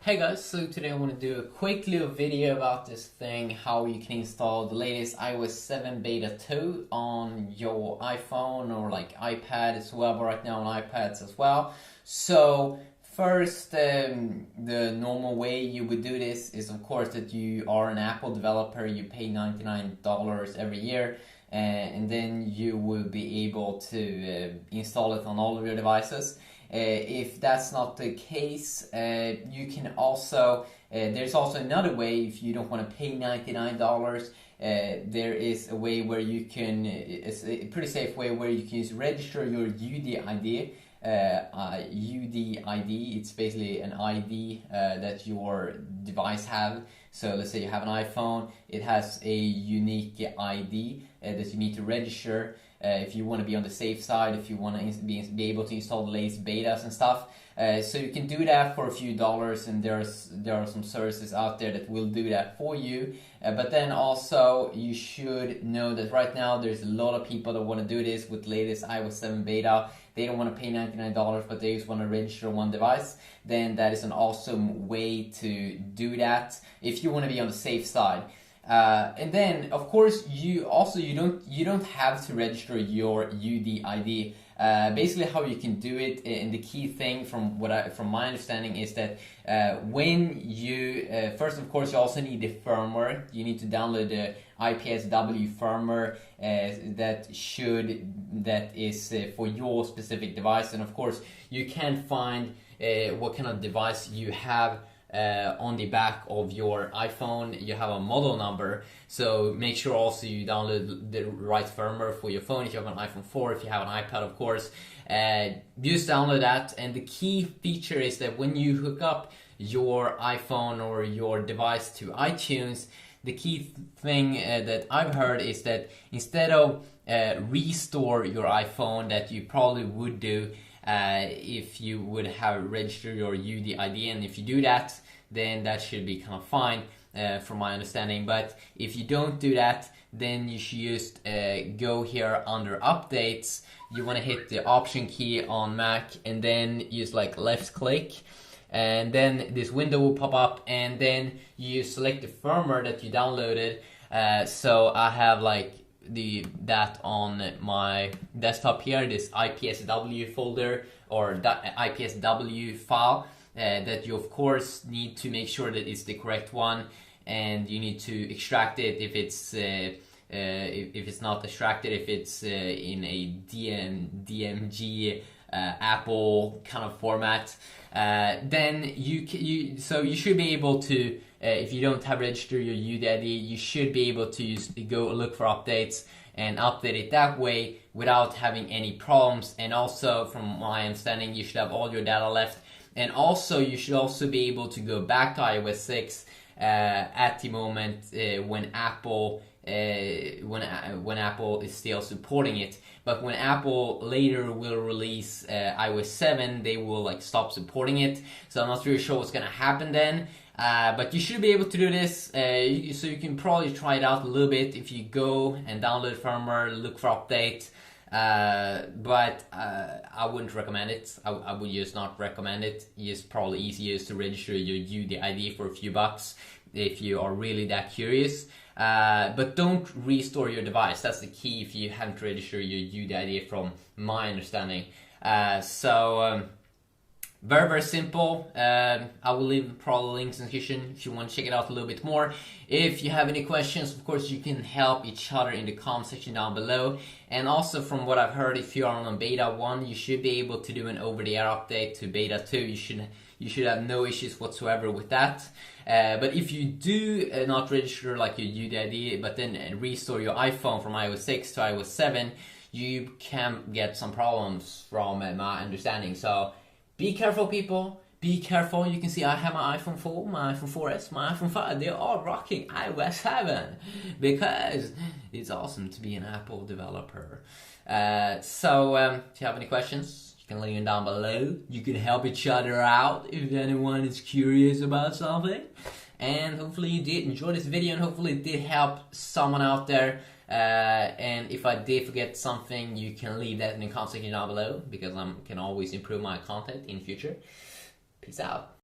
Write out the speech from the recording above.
Hey guys, so today I want to do a quick little video about this thing, how you can install the latest iOS 7 Beta 2 on your iPhone or like iPad as well, but right now on iPads as well. So first, the normal way you would do this is of course that you are an Apple developer, you pay $99 every year, and then you will be able to install it on all of your devices. If that's not the case, you can also, there's also another way if you don't want to pay $99. There is a way where you can, it's a pretty safe way where you can register your UDID. UDID, it's basically an ID that your device have. So let's say you have an iPhone, it has a unique ID that you need to register if you want to be on the safe side, if you want to be able to install the latest betas and stuff. So you can do that for a few dollars, and there are some services out there that will do that for you. But then also you should know that right now there's a lot of people that want to do this with latest iOS 7 beta. They don't want to pay $99, but they just want to register one device. Then that is an awesome way to do that if you want to be on the safe side. And then, of course, you don't have to register your UDID. Basically, how you can do it, and the key thing from my understanding is that when you first, of course, you also need the firmware. You need to download the IPSW firmware that is for your specific device, and of course, you can find what kind of device you have. On the back of your iPhone, you have a model number, so make sure also you download the right firmware for your phone. If you have an iPhone 4, if you have an iPad, of course, just download that. And the key feature is that when you hook up your iPhone or your device to iTunes, the key thing that I've heard is that instead of restore your iPhone that you probably would do if you would have registered your UDID, and if you do that, then that should be kind of fine from my understanding. But if you don't do that, then you should just go here under updates. You want to hit the option key on Mac and then use like left click, and then this window will pop up, and then you select the firmware that you downloaded. So I have like that on my desktop here, this IPSW folder or IPSW file that you of course need to make sure that it's the correct one, and you need to extract it if it's if it's not extracted, if it's in a DMG Apple kind of format, then you should be able to, if you don't have registered your UDID, you should be able to go look for updates and update it that way without having any problems. And also, from my understanding, you should have all your data left, and also you should also be able to go back to iOS 6 at the moment when Apple is still supporting it. But when Apple later will release iOS 7, they will like stop supporting it. So I'm not really sure what's gonna happen then. But you should be able to do this, so you can probably try it out a little bit if you go and download firmware, look for update. But I wouldn't recommend it. I would just not recommend it. It's probably easiest to register your UDID for a few bucks if you are really that curious. But don't restore your device. That's the key if you haven't registered your UDID, from my understanding. Very, very simple. I will leave probably links in the description if you want to check it out a little bit more. If you have any questions, of course, you can help each other in the comment section down below. And also, from what I've heard, if you are on beta 1, you should be able to do an over-the-air update to beta 2. You should have no issues whatsoever with that. But if you do not register like your UDID, but then restore your iPhone from iOS 6 to iOS 7, you can get some problems from my understanding. So be careful, people. Be careful. You can see I have my iPhone 4, my iPhone 4S, my iPhone 5. They're all rocking iOS 7 because it's awesome to be an Apple developer. So if you have any questions, you can leave them down below. You can help each other out if anyone is curious about something. And hopefully you did enjoy this video, and hopefully it did help someone out there. And if I did forget something, you can leave that in the comment section down below, because I can always improve my content in the future. Peace out.